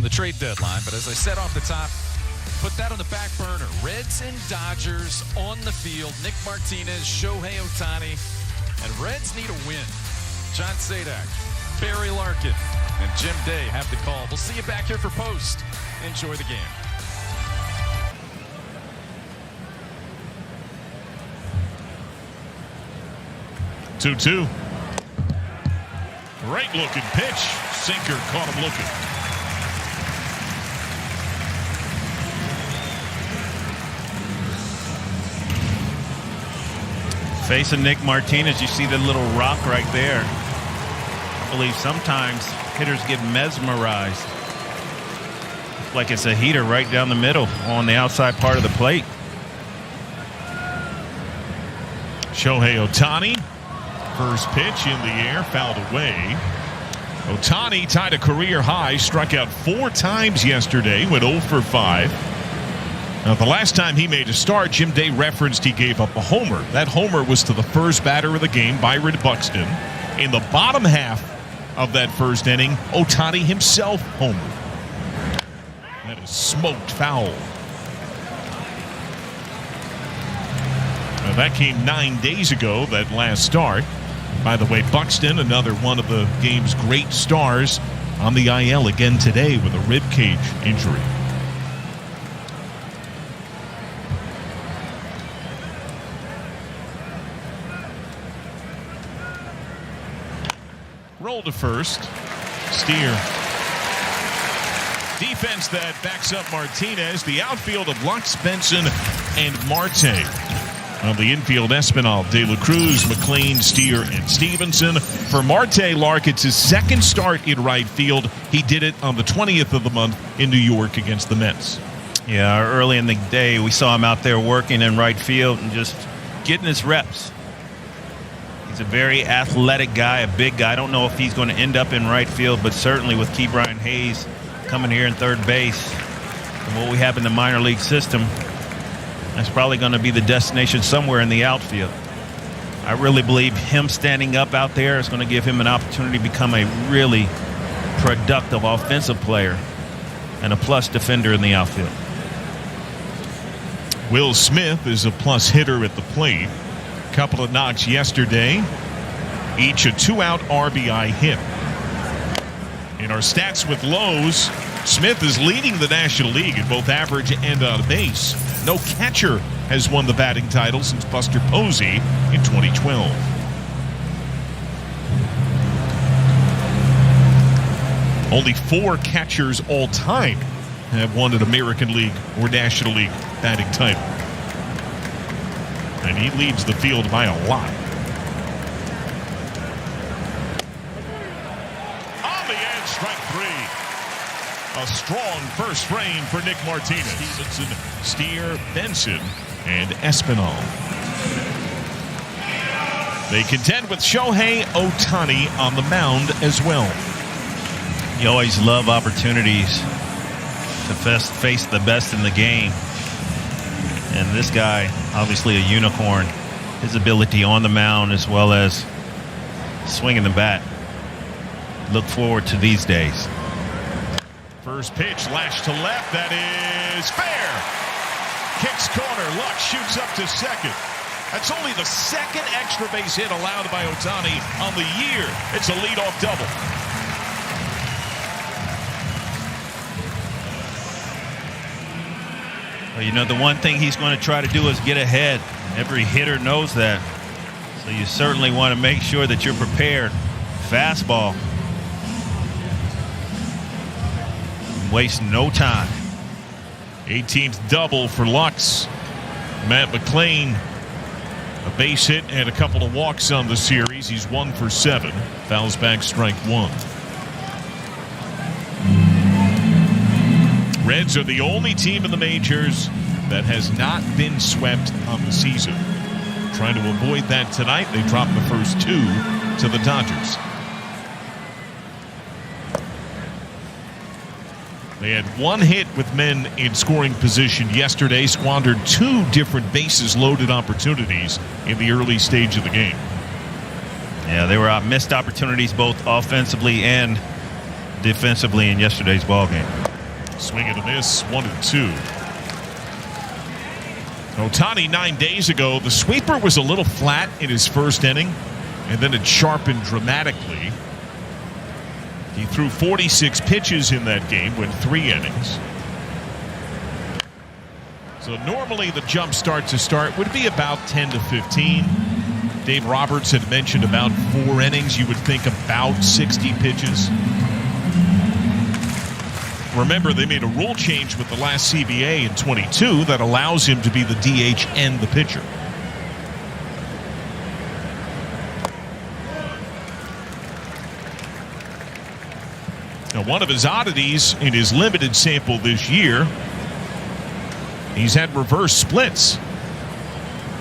the trade deadline. But as I said off the top, put that on the back burner. Reds and Dodgers on the field. Nick Martinez, Shohei Ohtani, and Reds need a win. John Sadak, Barry Larkin, and Jim Day have the call. We'll see you back here for post. Enjoy the game. Two. Great looking pitch. Sinker caught him looking. Facing Nick Martinez, you see the little rock right there. I believe sometimes hitters get mesmerized. Like it's a heater right down the middle on the outside part of the plate. Shohei Ohtani. First pitch in the air, fouled away. Ohtani tied a career high, struck out 4 times yesterday, went 0 for 5. Now, the last time he made a start, Jim Day referenced he gave up a homer. That homer was to the first batter of the game, Byron Buxton. In the bottom half of that first inning, Ohtani himself homered. That is smoked foul. Now, that came 9 days ago, that last start. By the way, Buxton, another one of the game's great stars, on the IL again today with a rib cage injury. Roll to first. Steer. Defense that backs up Martinez. The outfield of Lux, Benson, and Marte. On the infield, Espinal, De La Cruz, McLean, Steer, and Stevenson. For Marte, Lark, it's his second start in right field. He did it on the 20th of the month in New York against the Mets. Yeah, early in the day, we saw him out there working in right field and just getting his reps. He's a very athletic guy, a big guy. I don't know if he's going to end up in right field, but certainly with Key Brian Hayes coming here in third base and what we have in the minor league system, that's probably going to be the destination somewhere in the outfield. I really believe him standing up out there is going to give him an opportunity to become a really productive offensive player and a plus defender in the outfield. Will Smith is a plus hitter at the plate. Couple of knocks yesterday, each a 2-out RBI hit. In our stats with Lowe's, Smith is leading the National League in both average and on base. No catcher has won the batting title since Buster Posey in 2012. Only 4 catchers all time have won an American League or National League batting title. And he leads the field by a lot. On the edge, strike 3. A strong first frame for Nick Martinez. Stevenson, Steer, Benson, and Espinal. They contend with Shohei Ohtani on the mound as well. You always love opportunities to face the best in the game. And this guy, obviously a unicorn, his ability on the mound as well as swinging the bat. Look forward to these days. First pitch, lashed to left. That is fair. Kicks corner. Luck shoots up to second. That's only the second extra base hit allowed by Ohtani on the year. It's a leadoff double. Well, you know, the one thing he's going to try to do is get ahead. Every hitter knows that. So you certainly want to make sure that you're prepared. Fastball. Waste no time. 18th double for Lux. Matt McLean, a base hit and a couple of walks on the series. He's 1 for 7. Fouls back, strike 1. Reds are the only team in the majors that has not been swept on the season. Trying to avoid that tonight, they dropped the first 2 to the Dodgers. They had 1 hit with men in scoring position yesterday, squandered 2 different bases loaded opportunities in the early stage of the game. Yeah, they were missed opportunities both offensively and defensively in yesterday's ballgame. Swing and a miss, 1-2. Ohtani 9 days ago, the sweeper was a little flat in his first inning, and then it sharpened dramatically. He threw 46 pitches in that game, went 3 innings. So normally the jump start to start would be about 10 to 15. Dave Roberts had mentioned about 4 innings. You would think about 60 pitches. Remember, they made a rule change with the last CBA in 22 that allows him to be the DH and the pitcher. Now, one of his oddities in his limited sample this year, he's had reverse splits.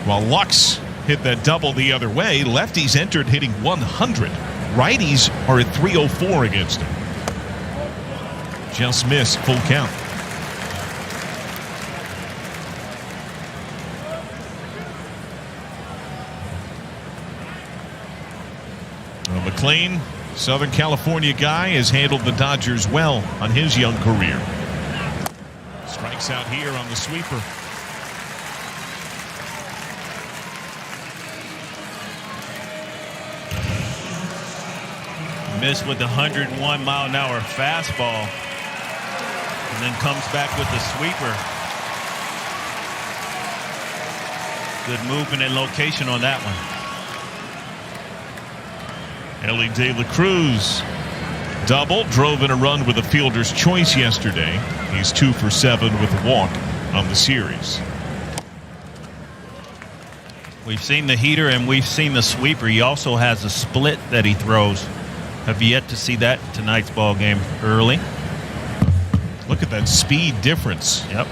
While Lux hit that double the other way, lefties entered hitting 100. Righties are at 304 against him. Just missed, full count. Well, McLean, Southern California guy, has handled the Dodgers well on his young career. Strikes out here on the sweeper. Missed with the 101-mile-an-hour fastball. And then comes back with the sweeper. Good movement and location on that one. Ellie De La Cruz double, drove in a run with a fielder's choice yesterday. He's 2 for 7 with a walk on the series. We've seen the heater and we've seen the sweeper. He also has a split that he throws. Have yet to see that in tonight's ball game early. Look at that speed difference. Yep.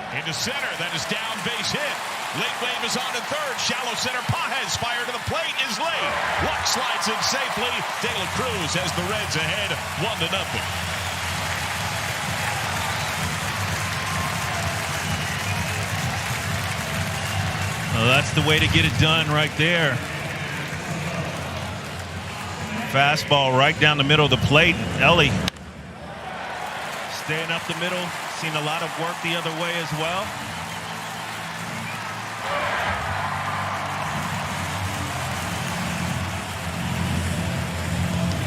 Into center, that is down, base hit. Late wave is on at third. Shallow center, Pajes fire to the plate is late. Lux slides in safely. De La Cruz has the Reds ahead, 1-0. Well, that's the way to get it done right there. Fastball right down the middle of the plate. Ellie staying up the middle. Seen a lot of work the other way as well.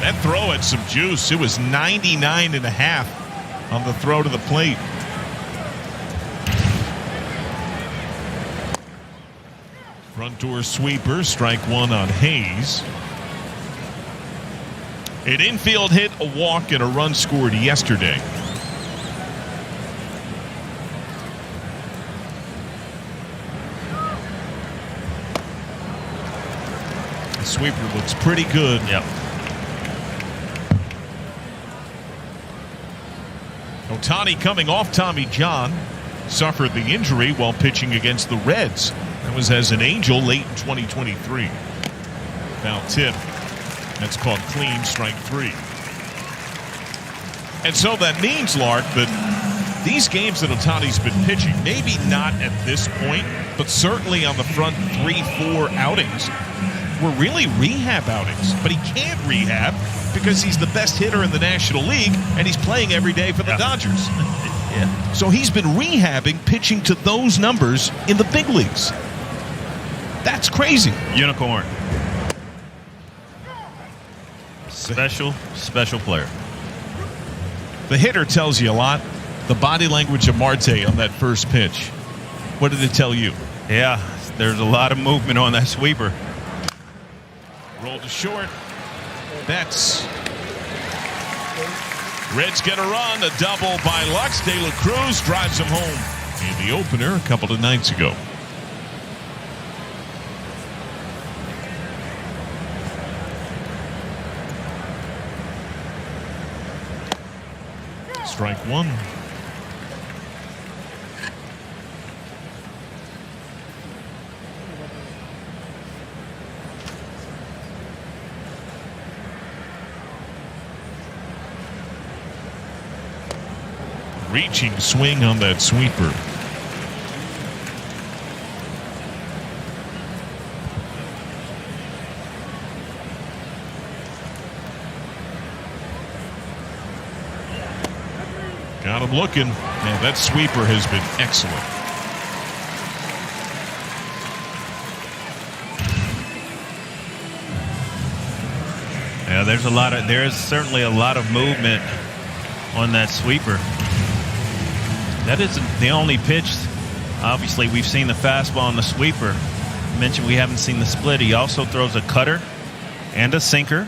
That throw had some juice. It was 99.5 on the throw to the plate. Front door sweeper, strike 1 on Hayes. An infield hit, a walk, and a run scored yesterday. The sweeper looks pretty good. Yep. Ohtani, coming off Tommy John, suffered the injury while pitching against the Reds. That was as an Angel late in 2023. Foul tip. That's called clean, strike 3. And so that means, Lark, that these games that Ohtani's been pitching, maybe not at this point, but certainly on the front 3-4 outings, were really rehab outings. But he can't rehab because he's the best hitter in the National League, and he's playing every day for the Dodgers. Yeah. So he's been rehabbing, pitching to those numbers in the big leagues. That's crazy. Unicorn. Special player. The hitter tells you a lot. The body language of Marte on that first pitch. What did it tell you? Yeah, there's a lot of movement on that sweeper. Roll to short. Betts. Reds get a run. A double by Lux. De La Cruz drives him home in the opener a couple of nights ago. Strike 1. Reaching swing on that sweeper. Got him looking. Man, that sweeper has been excellent. Yeah, there's certainly a lot of movement on that sweeper. That isn't the only pitch. Obviously, we've seen the fastball and the sweeper. I mentioned we haven't seen the split. He also throws a cutter and a sinker.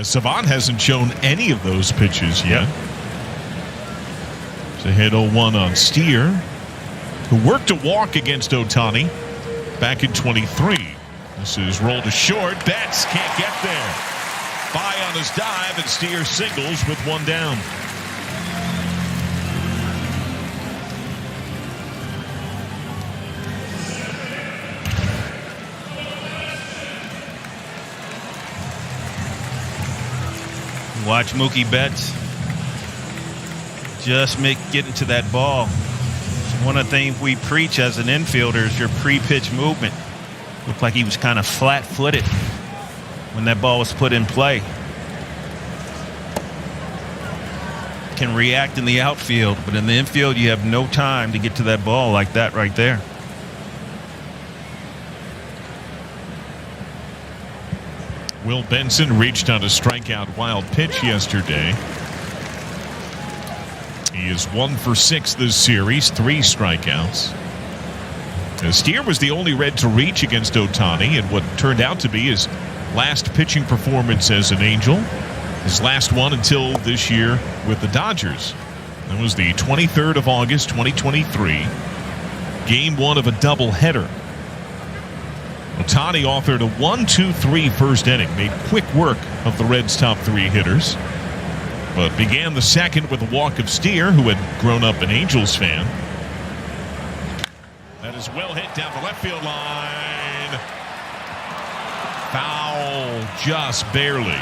Savant hasn't shown any of those pitches yet. It's a hit 0-1 on Steer, who worked a walk against Ohtani back in 23. This is rolled to short. Betts can't get there. By on his dive, and Steer singles with one down. Watch Mookie Betts just getting to that ball. One of the things we preach as an infielder is your pre-pitch movement. Looked like he was kind of flat-footed when that ball was put in play. Can react in the outfield, but in the infield you have no time to get to that ball like that right there. Will Benson reached on a strikeout wild pitch yesterday. He is 1 for 6 this series, 3 strikeouts. Steer was the only Red to reach against Ohtani in what turned out to be his last pitching performance as an Angel. His last one until this year with the Dodgers. That was the 23rd of August, 2023. Game 1 of a doubleheader. Ohtani authored a 1-2-3 first inning, made quick work of the Reds' top 3 hitters, but began the second with a walk of Steer, who had grown up an Angels fan. That is well hit down the left field line. Foul, just barely.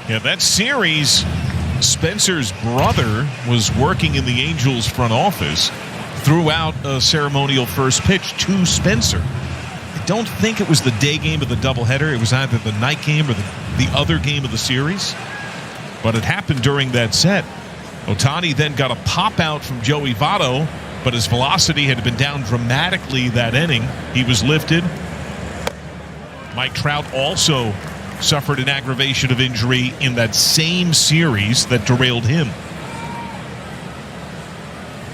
Yeah, that series, Spencer's brother was working in the Angels front office, threw out a ceremonial first pitch to Spencer. I don't think it was the day game of the doubleheader. It was either the night game or the other game of the series. But it happened during that set. Ohtani then got a pop out from Joey Votto, but his velocity had been down dramatically that inning. He was lifted. Mike Trout also suffered an aggravation of injury in that same series that derailed him.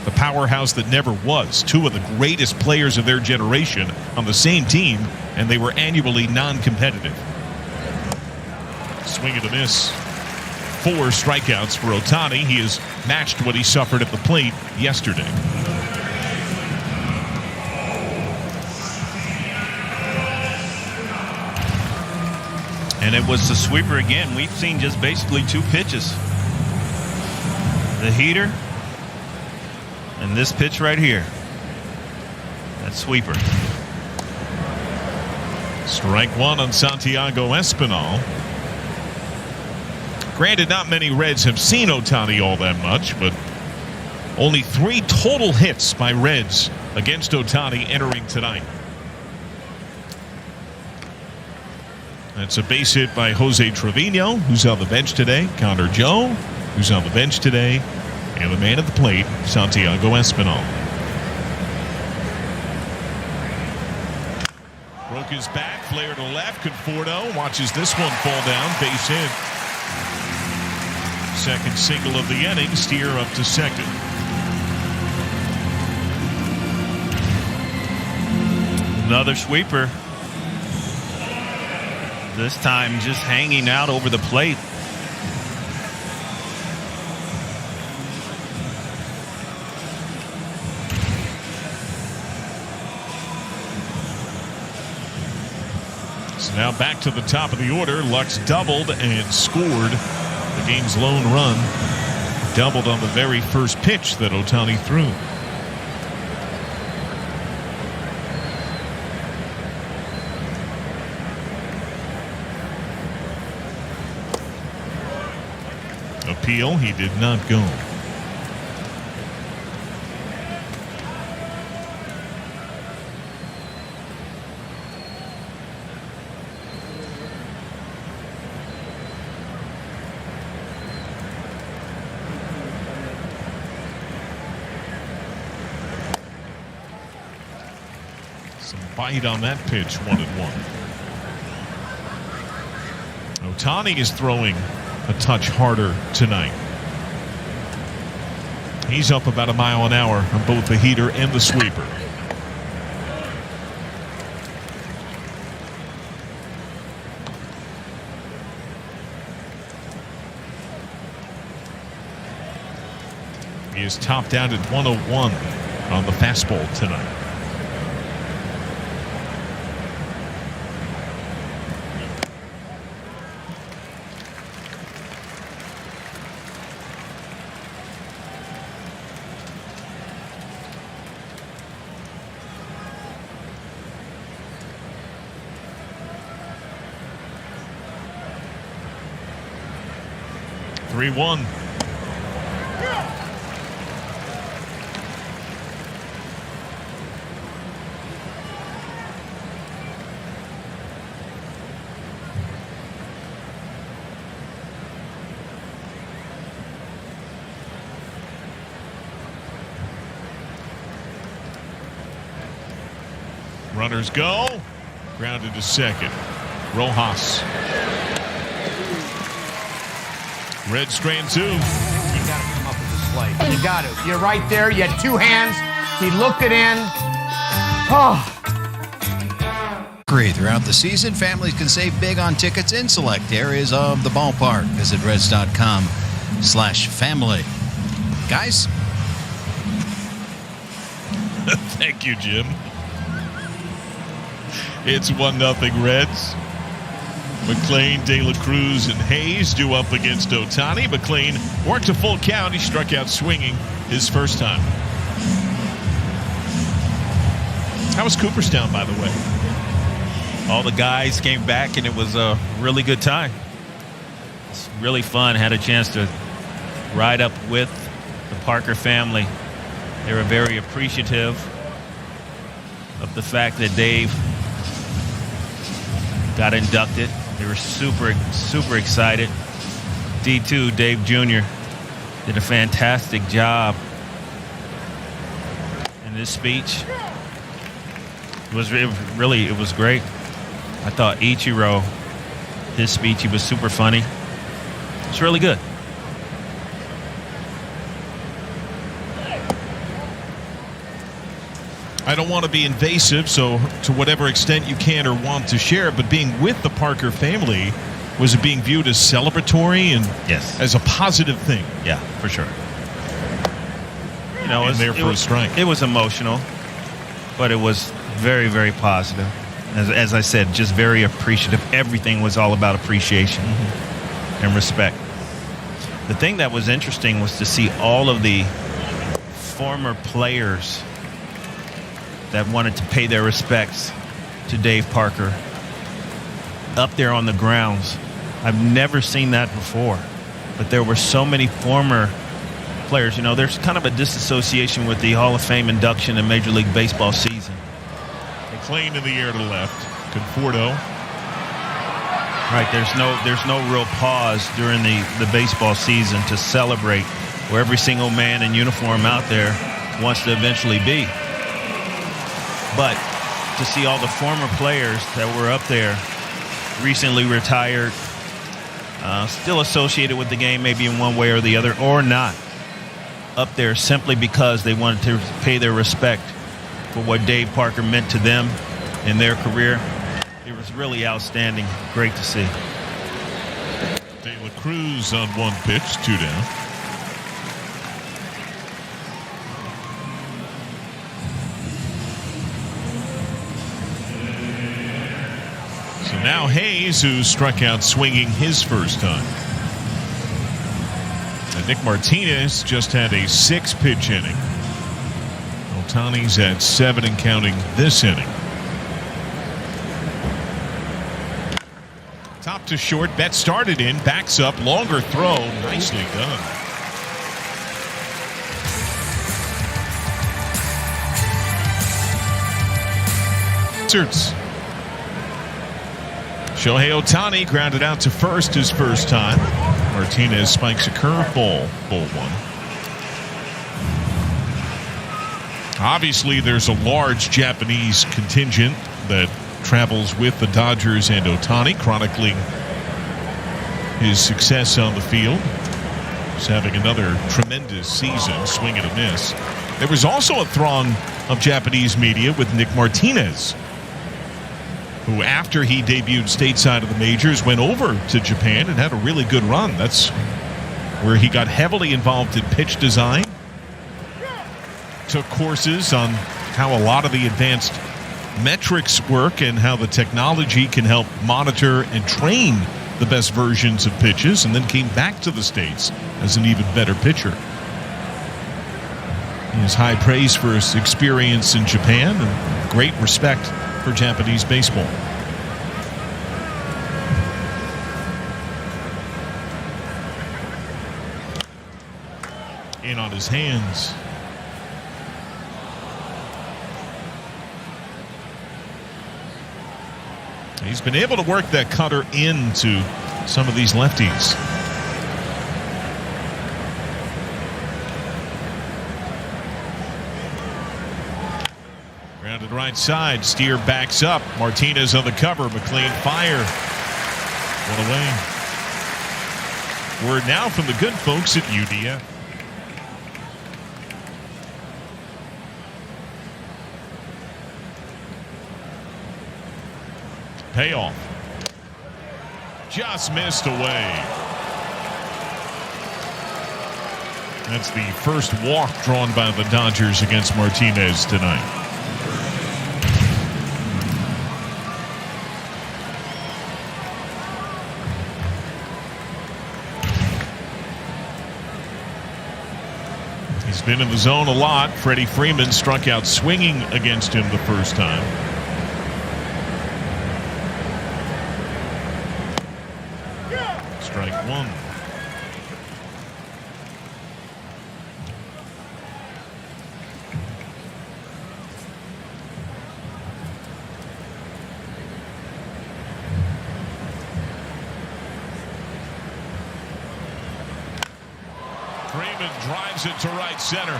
The powerhouse that never was. 2 of the greatest players of their generation on the same team, and they were annually non-competitive. Swing and a miss. 4 strikeouts for Ohtani. He has matched what he suffered at the plate yesterday. And it was the sweeper again. We've seen just basically 2 pitches. The heater and this pitch right here. That sweeper. Strike 1 on Santiago Espinal. Granted, not many Reds have seen Ohtani all that much, but only 3 total hits by Reds against Ohtani entering tonight. That's a base hit by Jose Trevino, who's on the bench today. Connor Joe, who's on the bench today. And the man at the plate, Santiago Espinal. Broke his back, flare to left. Conforto watches this one fall down. Base hit. Second single of the inning. Steer up to second. Another sweeper. This time just hanging out over the plate. So now back to the top of the order. Lux doubled and scored the game's lone run. Doubled on the very first pitch that Ohtani threw. appeal. He did not go. Some bite on that pitch, 1-1. Ohtani is throwing a touch harder tonight. He's up about a mile an hour on both the heater and the sweeper. He is topped out at 101 on the fastball tonight. Three-one. Runners go. Grounded to second. Rojas. Red strand 2. You got to come up with a play. You got to. You're right there. You had two hands. He looked it in. Oh. Throughout the season, families can save big on tickets in select areas of the ballpark. Visit Reds.com/family. Guys? Thank you, Jim. It's 1-0 Reds. McLean, De La Cruz, and Hayes due up against Ohtani. McLean worked a full count. He struck out swinging his first time. How was Cooperstown, by the way? All the guys came back, and it was a really good time. It's really fun. Had a chance to ride up with the Parker family. They were very appreciative of the fact that Dave got inducted. They were super excited. D2, Dave Jr., did a fantastic job in this speech. It was great. I thought Ichiro, his speech, he was super funny. It's really good. I don't want to be invasive, so to whatever extent you can or want to share, but being with the Parker family, was it being viewed as celebratory and yes, as a positive thing? Yeah, for sure. You know, it was a strike. It was emotional, but it was very, very positive. As I said, just very appreciative. Everything was all about appreciation and respect. The thing that was interesting was to see all of the former players that wanted to pay their respects to Dave Parker up there on the grounds. I've never seen that before, but there were so many former players. You know, there's kind of a disassociation with the Hall of Fame induction in Major League Baseball season. McLean in the air to the left. Conforto. Right, there's no real pause during the baseball season to celebrate, where every single man in uniform out there wants to eventually be. But to see all the former players that were up there, recently retired, still associated with the game maybe in one way or the other, or not, up there simply because they wanted to pay their respect for what Dave Parker meant to them in their career. It was really outstanding. Great to see. De La Cruz on one pitch, 2 down. So now Hayes, who struck out swinging his first time. And Nick Martinez just had a 6-pitch inning. Ohtani's at 7 and counting this inning. Top to short. Bet started in. Backs up. Longer throw. Nicely done. Shohei Ohtani grounded out to first his first time. Martinez spikes a curveball. Ball one. Obviously, there's a large Japanese contingent that travels with the Dodgers and Ohtani, chronicling his success on the field. He's having another tremendous season, swing and a miss. There was also a throng of Japanese media with Nick Martinez, who, after he debuted stateside of the majors, went over to Japan and had a really good run. That's where he got heavily involved in pitch design. Took courses on how a lot of the advanced metrics work and how the technology can help monitor and train the best versions of pitches, and then came back to the States as an even better pitcher. He has high praise for his experience in Japan and great respect for Japanese baseball. In on his hands. He's been able to work that cutter into some of these lefties. Grounded right side. Steer backs up. Martinez on the cover. McLean fire. One away. Word now from the good folks at UDF. Payoff. Just missed away. That's the first walk drawn by the Dodgers against Martinez tonight. He's been in the zone a lot. Freddie Freeman struck out swinging against him the first time. Strike one. Freeman drives it to right center.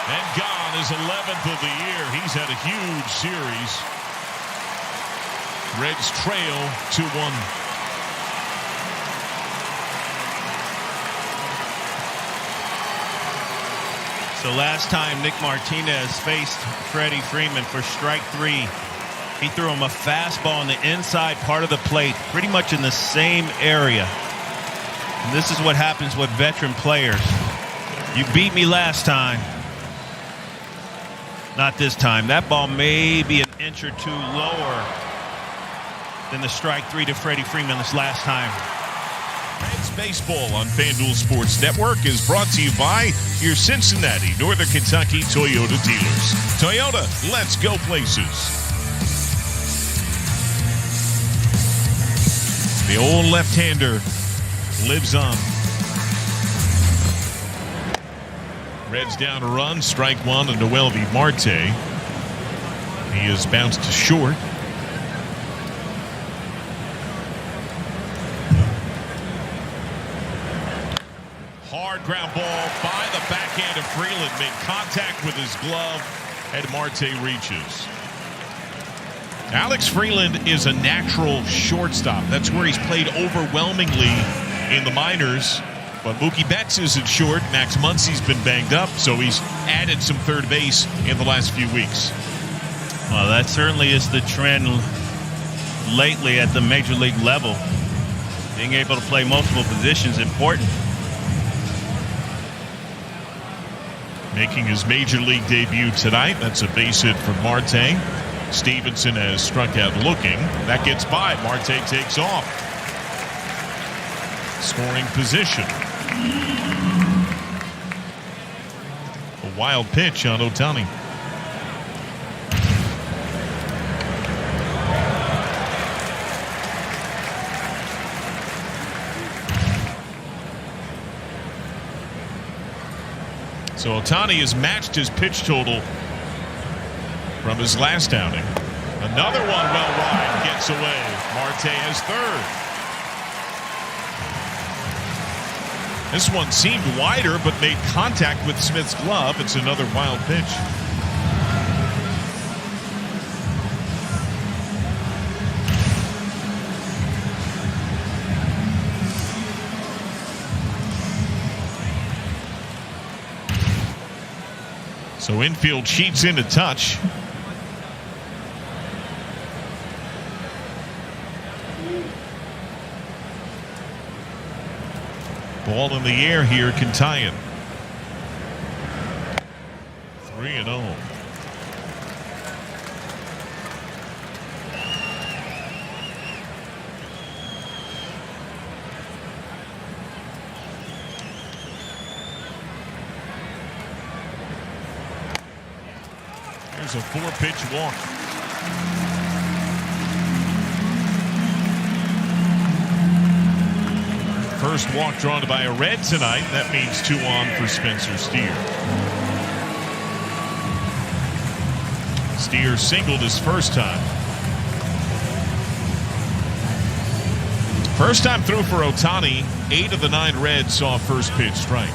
And gone, his 11th of the year. He's had a huge series. Reds trail 2-1. So last time Nick Martinez faced Freddie Freeman for strike three, he threw him a fastball on the inside part of the plate, pretty much in the same area. And this is what happens with veteran players. You beat me last time. Not this time. That ball may be an inch or two lower than the strike three to Freddie Freeman this last time. Reds baseball on FanDuel Sports Network is brought to you by your Cincinnati, Northern Kentucky Toyota dealers. Toyota, let's go places. The old left-hander lives on. Reds down a run, strike one to Noelvi Marte. He is bounced to short. Hard ground ball by the backhand of Freeland. Made contact with his glove, and Marte reaches. Alex Freeland is a natural shortstop. That's where he's played overwhelmingly in the minors. But Mookie Betts is at short. Max Muncy's been banged up, so he's added some third base in the last few weeks. Well, that certainly is the trend lately at the major league level. Being able to play multiple positions is important. Making his major league debut tonight. That's a base hit for Marte. Stevenson has struck out looking. That gets by. Marte takes off. Scoring position. A wild pitch on Ohtani. So Ohtani has matched his pitch total from his last outing. Another one well wide, gets away. Marte has third. This one seemed wider but made contact with Smith's glove. It's another wild pitch. So infield cheats into touch. Ball in the air here can tie it. 3-0. There's a 4-pitch walk. First walk drawn by a Red tonight. That means 2 on for Spencer Steer. Steer singled his first time. First time through for Ohtani. 8 of the 9 Reds saw first pitch strike.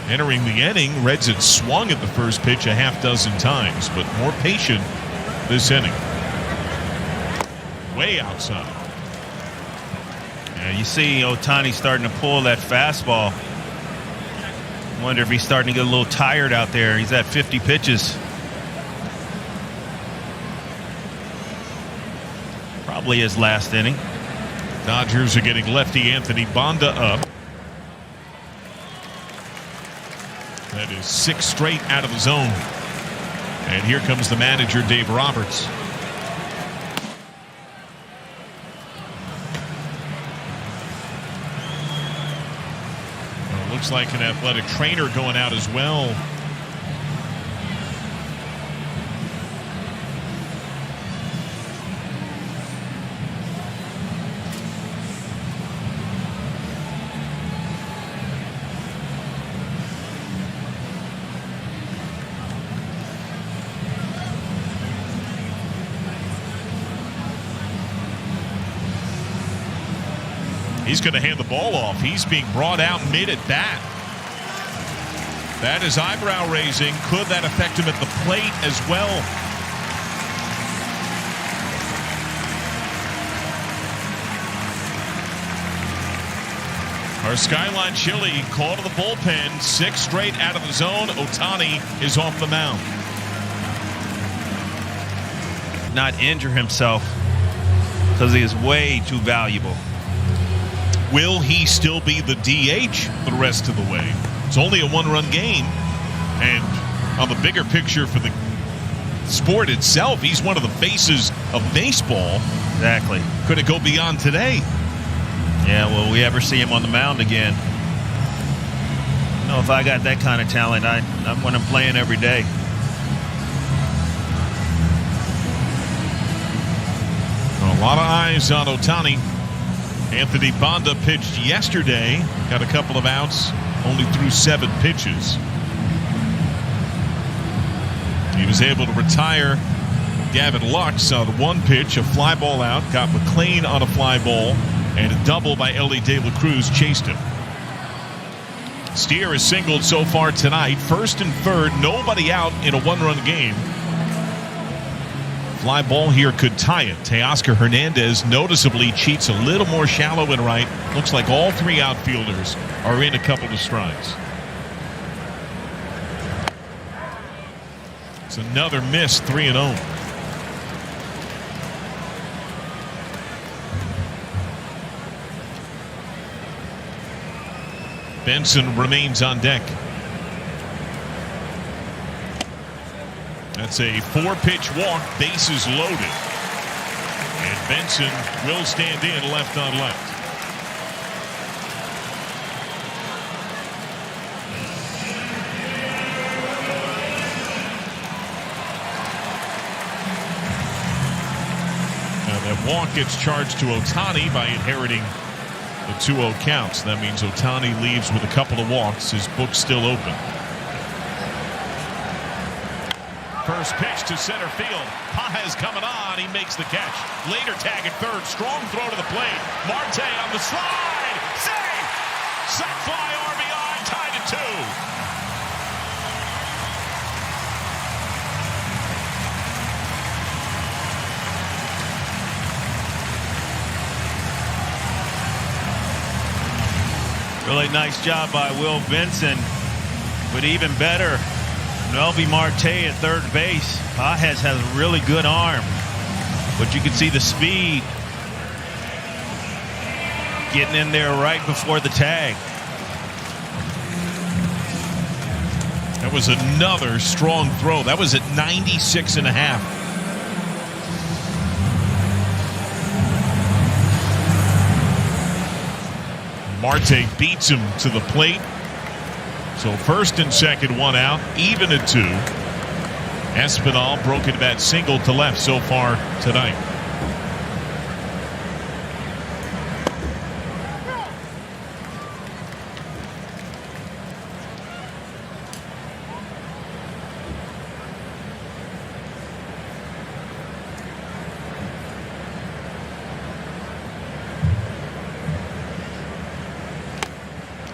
Entering the inning, Reds had swung at the first pitch a half dozen times, but more patient this inning. Way outside. Yeah, you see Ohtani starting to pull that fastball. Wonder if he's starting to get a little tired out there. He's at 50 pitches. Probably his last inning. Dodgers are getting lefty Anthony Banda up. That is 6 straight out of the zone. And here comes the manager, Dave Roberts. Well, looks like an athletic trainer going out as well. He's going to hand the ball off. He's being brought out mid at bat. That is eyebrow raising. Could that affect him at the plate as well? Our Skyline Chili call to the bullpen. 6 straight out of the zone. Ohtani is off the mound. Not injure himself because he is way too valuable. Will he still be the DH the rest of the way? It's only a 1-run game. And on the bigger picture for the sport itself, he's one of the faces of baseball. Exactly. Could it go beyond today? Yeah, will we ever see him on the mound again? No, if I got that kind of talent, I'm when I'm playing every day. A lot of eyes on Ohtani. Anthony Banda pitched yesterday. Got a couple of outs. Only threw 7 pitches. He was able to retire Gavin Lux on 1 pitch, a fly ball out. Got McLean on a fly ball. And a double by Ellie De La Cruz chased him. Steer has singled so far tonight. First and third, nobody out in a 1-run game. Fly ball here could tie it. Teoscar Hernandez noticeably cheats a little more shallow and right. Looks like all 3 outfielders are in a couple of strides. It's another miss, 3-0. Benson remains on deck. That's a 4-pitch walk, bases loaded. And Benson will stand in left on left. Now that walk gets charged to Ohtani by inheriting The 2-0 counts. That means Ohtani leaves with a couple of walks. His book's still open. First pitch to center field. Pages coming on. He makes the catch. Later tag at third. Strong throw to the plate. Marte on the slide. Save! Sac fly RBI. Tied at 2. Really nice job by Will Benson, but even better, Melvy Marte at third base. Pages has a really good arm, but you can see the speed getting in there right before the tag. That was another strong throw. That was at 96.5. Marte beats him to the plate. So first and second, one out, even at 2. Espinal broken bat single to left so far tonight.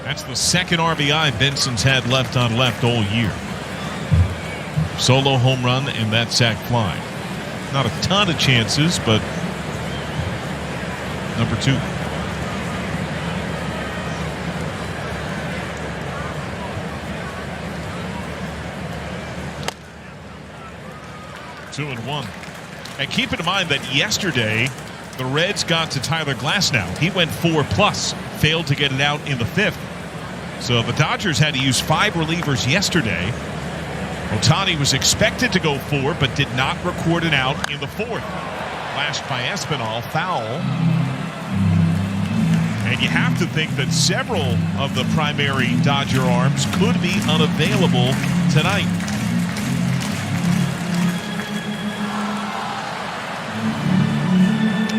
That's the second RBI Benson's had left on left all year. Solo home run and that sac fly. Not a ton of chances, but number 2. Two and 1. And keep in mind that yesterday the Reds got to Tyler Glasnow. He went 4+, failed to get it out in the 5th. So the Dodgers had to use 5 relievers yesterday. Ohtani was expected to go 4, but did not record an out in the 4th. Flashed by Espinal, foul. And you have to think that several of the primary Dodger arms could be unavailable tonight.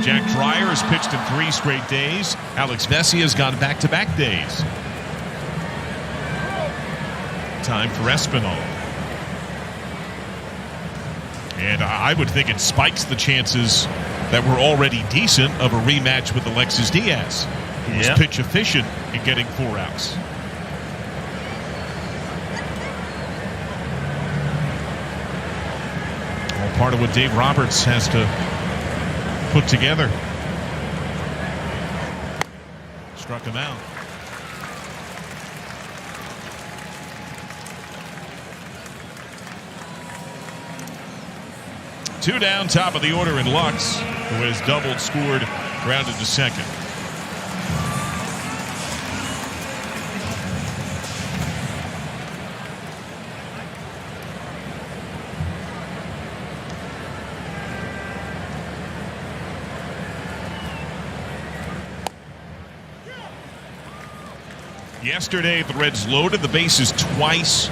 Jack Dreyer has pitched in 3 straight days. Alex Vesia has gone back-to-back days. Time for Espinal. And I would think it spikes the chances that were already decent of a rematch with Alexis Diaz, who was pitch efficient in getting 4 outs. All part of what Dave Roberts has to put together. Struck him out. Two down, top of the order in Lux, who has doubled, scored, grounded to second. Yesterday, the Reds loaded the bases twice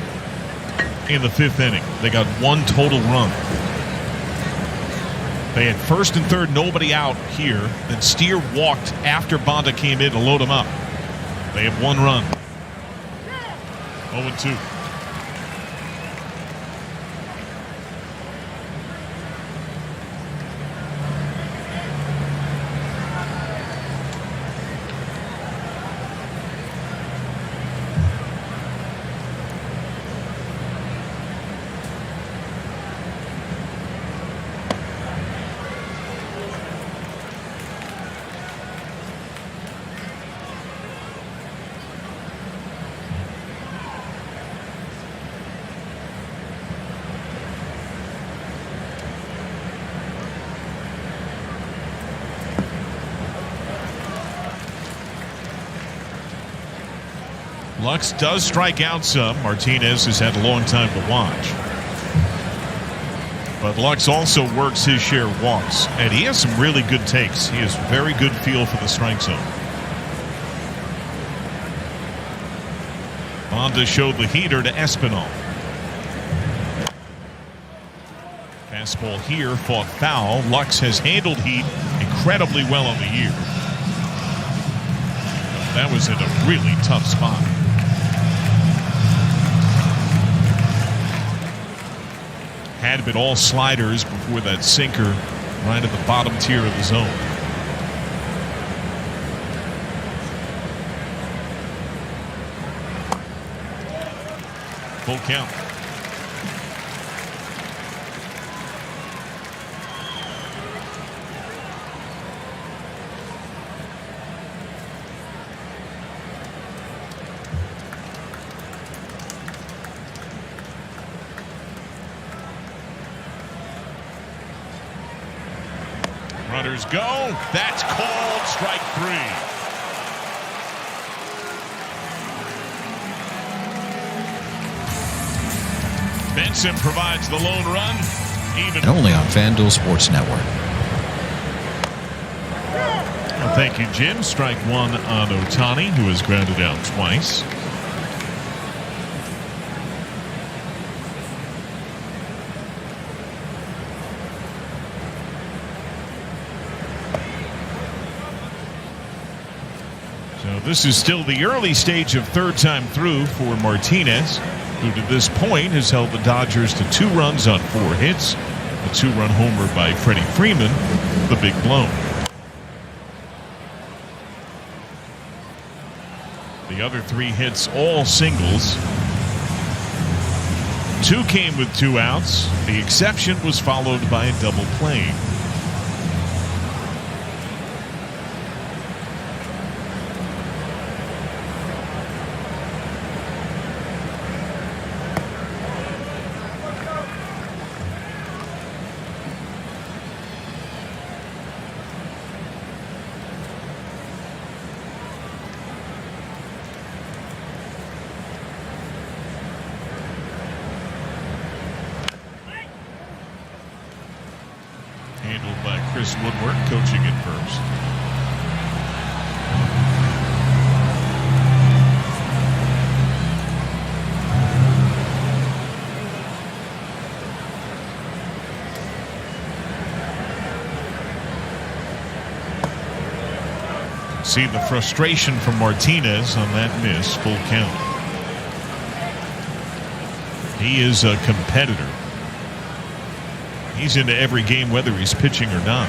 in the 5th inning. They got 1 total run. They had first and third, nobody out here. Then Steer walked after Bonda came in to load him up. They have 1 run. 0-2. Lux does strike out some. Martinez has had a long time to watch. But Lux also works his share of walks. And he has some really good takes. He has very good feel for the strike zone. Bonda showed the heater to Espinal. Fastball here, fought foul. Lux has handled heat incredibly well on the year. That was in a really tough spot. Had been all sliders before that sinker right at the bottom tier of the zone. Full count. Runners go. That's called strike 3. Benson provides the lone run. And only on FanDuel Sports Network. Well, thank you, Jim. Strike 1 on Ohtani, who has grounded out twice. So this is still the early stage of third time through for Martinez, who to this point has held the Dodgers to 2 runs on 4 hits. A 2-run homer by Freddie Freeman, the big blow. The other 3 hits, all singles. 2 came with 2 outs. The exception was followed by a double play. Handled by Chris Woodward, coaching at first. See the frustration from Martinez on that miss. Full count. He is a competitor. He's into every game, whether he's pitching or not.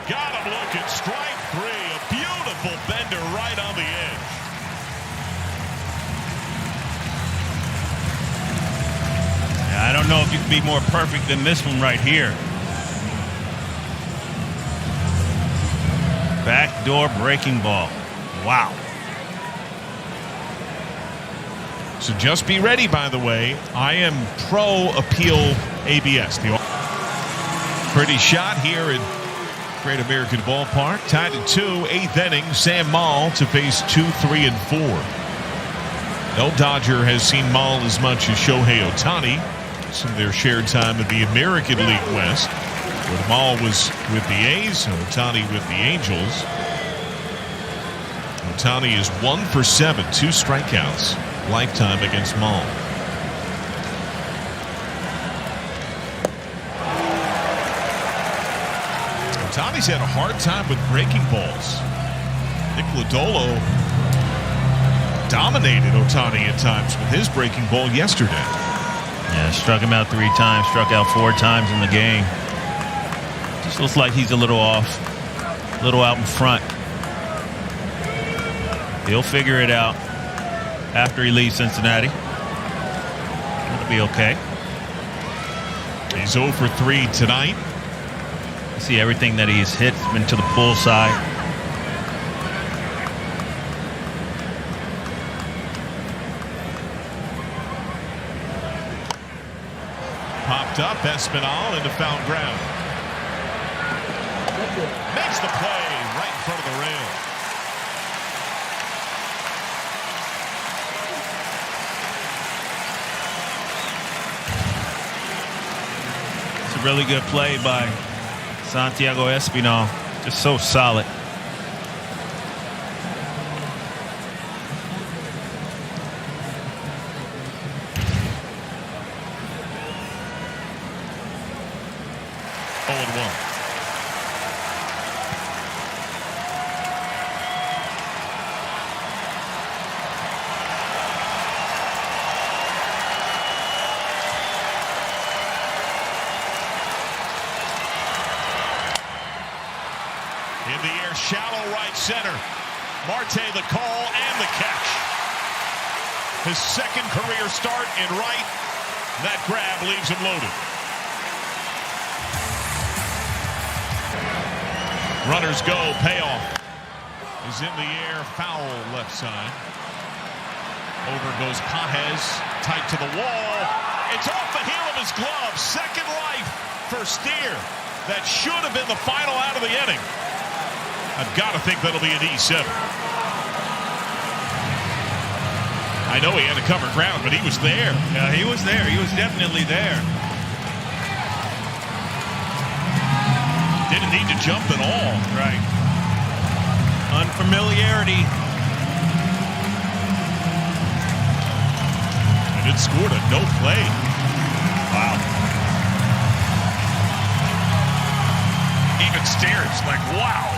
Got him looking. Strike 3. A beautiful bender right on the edge. I don't know if you can be more perfect than this one right here. Backdoor breaking ball. Wow. So just be ready, by the way. I am pro appeal ABS. Pretty shot here at Great American Ballpark. Tied at 2, 8th inning. Sam Maul to face 2, 3, and 4. No Dodger has seen Maul as much as Shohei Ohtani. Some of their shared time in the American League West, where Maul was with the A's and Ohtani with the Angels. Ohtani is 1 for 7, 2 strikeouts. Lifetime against Maul. Ohtani's had a hard time with breaking balls. Nick Lodolo dominated Ohtani at times with his breaking ball yesterday. Yeah, struck him out 3 times, struck out 4 times in the game. Just looks like he's a little off, a little out in front. He'll figure it out after he leaves Cincinnati. It'll be okay. He's 0 for 3 tonight. You see everything that he's hit been to the pull side. Popped up, Espinal into foul ground. Makes the play right in front of the rail. Really good play by Santiago Espinal. Just so solid. shallow right center. Marte the call and the catch. His second career start in right. That grab leaves him loaded. Runners go, payoff. Is in the air, foul left side. Over goes Pages, tight to the wall. It's off the heel of his glove. Second life for Steer. That should have been the final out of the inning. I've got to think that'll be an E7. I know he had to cover ground, but he was there. Yeah, he was there. He was definitely there. Didn't need to jump at all. Right. Unfamiliarity. And it scored a no play. Wow. Even Steer's like, wow.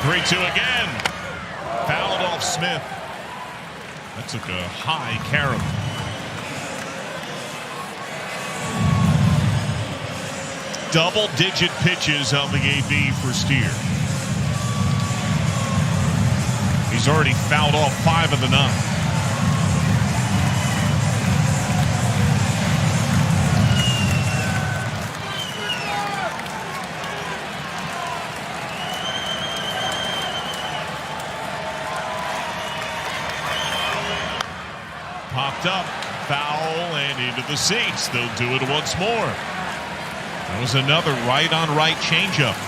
Three-two again. Foul it off Smith. That took a high carom. Double-digit pitches on the AB for Steer. He's already fouled off 5 of the 9. Popped up, foul, and into the seats. They'll do it once more. That was another right-on-right changeup.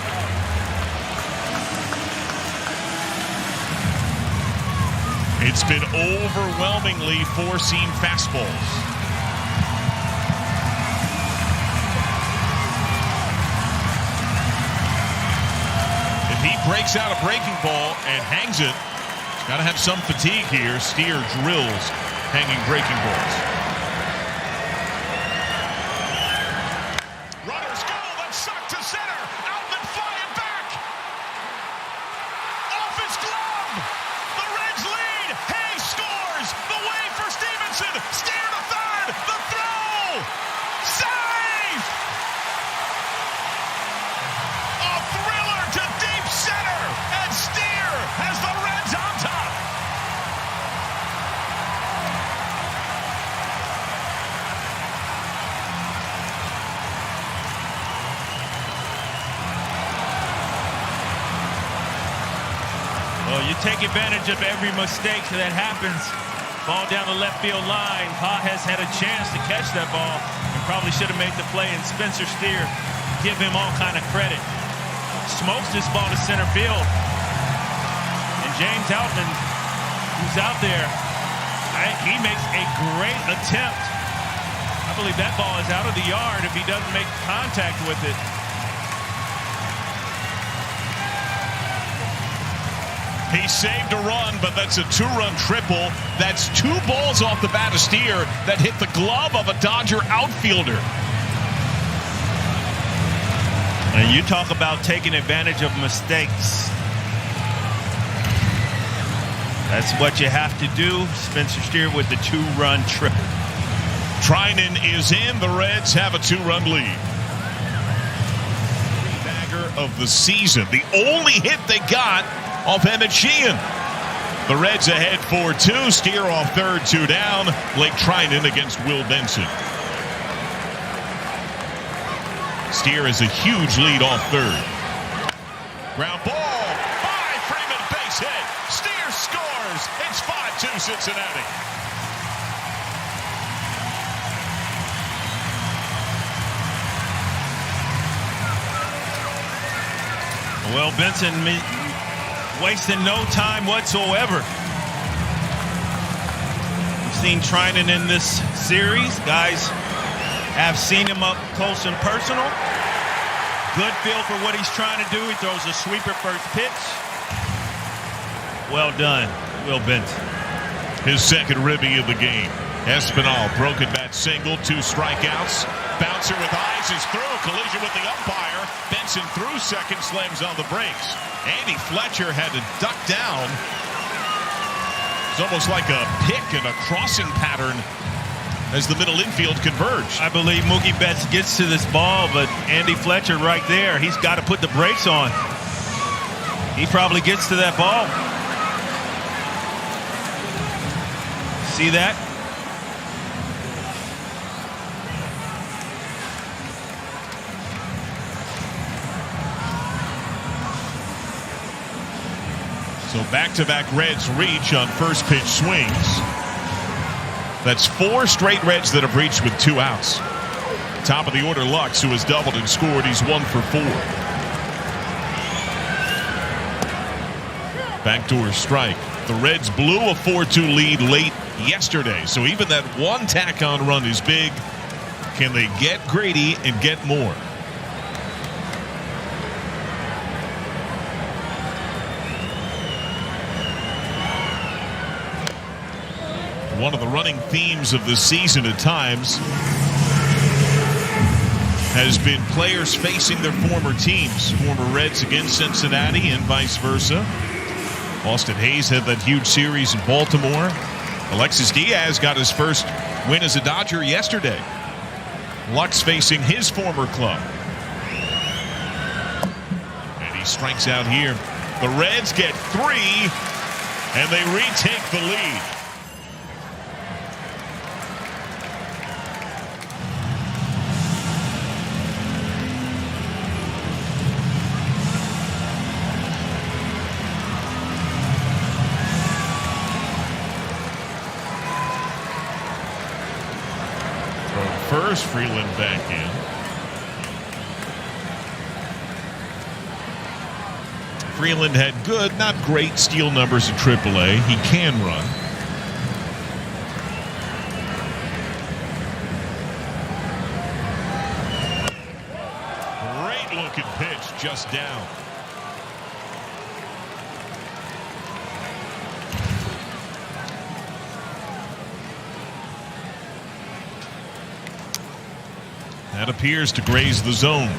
It's been overwhelmingly four-seam fastballs. If he breaks out a breaking ball and hangs it, he's got to have some fatigue here. Steer drills hanging breaking balls. Runners go, that's sucked to center. Outman flying back. Off his glove. The Reds lead. Hayes scores. The wave for Stevenson. Steer to third. The throw. Safe. A thriller to deep center. And Steer has the Reds on top. Well, you take advantage of every mistake that happens. Ball down the left field line. Pages had a chance to catch that ball and probably should have made the play. And Spencer Steer, give him all kind of credit. Smokes this ball to center field. And James Outman, who's out there, he makes a great attempt. I believe that ball is out of the yard if he doesn't make contact with it. He saved a run, but that's a 2-run triple. That's 2 balls off the bat of Steer that hit the glove of a Dodger outfielder. And you talk about taking advantage of mistakes. That's what you have to do. Spencer Steer with the 2-run triple. Trinan is in. The Reds have a 2-run lead. Bagger of the season. The only hit they got off Emmett Sheehan. The Reds ahead 4-2. Steer off third, 2 down. Blake Trinan against Will Benson. Steer has a huge lead off third. Ground ball by Freeman, base hit. Steer scores. It's 5-2 Cincinnati. Well, Benson wasting no time whatsoever. We've seen Trinan in this series. Guys have seen him up close and personal. Good feel for what he's trying to do. He throws a sweeper first pitch. Well done, Will Benson. His second ribby of the game. Espinal, broken bat single, 2 strikeouts. Bouncer with eyes is through. Collision with the umpire. Benson through second, slams on the brakes. Andy Fletcher had to duck down. It's almost like a pick and a crossing pattern as the middle infield converge. I believe Mookie Betts gets to this ball, but Andy Fletcher right there, he's got to put the brakes on. He probably gets to that ball. See that? So back-to-back Reds reach on first pitch swings. That's 4 straight Reds that have reached with 2 outs. Top of the order, Lux, who has doubled and scored. He's 1 for 4. Backdoor strike. The Reds blew a 4-2 lead late yesterday, so even that one tack-on run is big. Can they get greedy and get more? One of the running themes of the season at times has been players facing their former teams. Former Reds against Cincinnati and vice versa. Austin Hayes had that huge series in Baltimore. Alexis Diaz got his first win as a Dodger yesterday. Lux facing his former club. And he strikes out here. The Reds get 3, and they retake the lead. First, Freeland back in. Freeland had good, not great steal numbers at AAA. He can run. Great looking pitch, just down. That appears to graze the zone.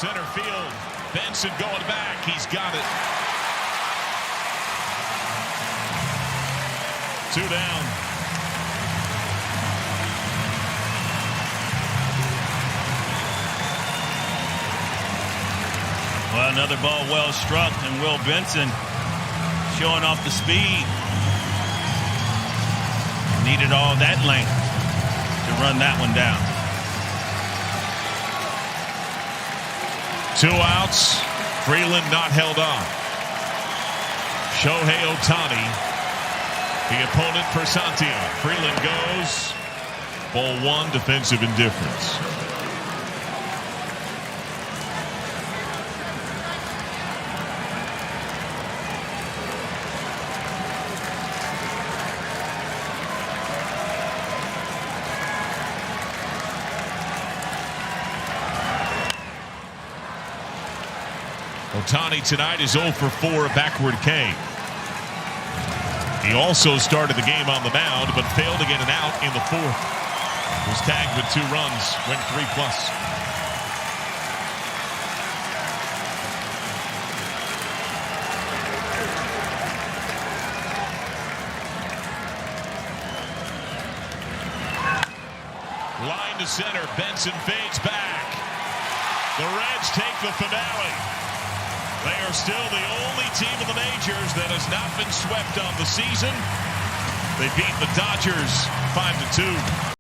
Center field, Benson going back, he's got it. 2 down. Well, another ball well struck, and Will Benson showing off the speed. Needed all that length to run that one down. 2 outs. Freeland not held on. Shohei Ohtani, the opponent for Santiago. Freeland goes. Ball 1, defensive indifference. Ohtani tonight is 0 for 4, a backward K. He also started the game on the mound, but failed to get an out in the 4th. Was tagged with 2 runs, went 3+. Line to center, Benson fades back. The Reds take the finale. They are still the only team in the majors that has not been swept on the season. They beat the Dodgers 5-2.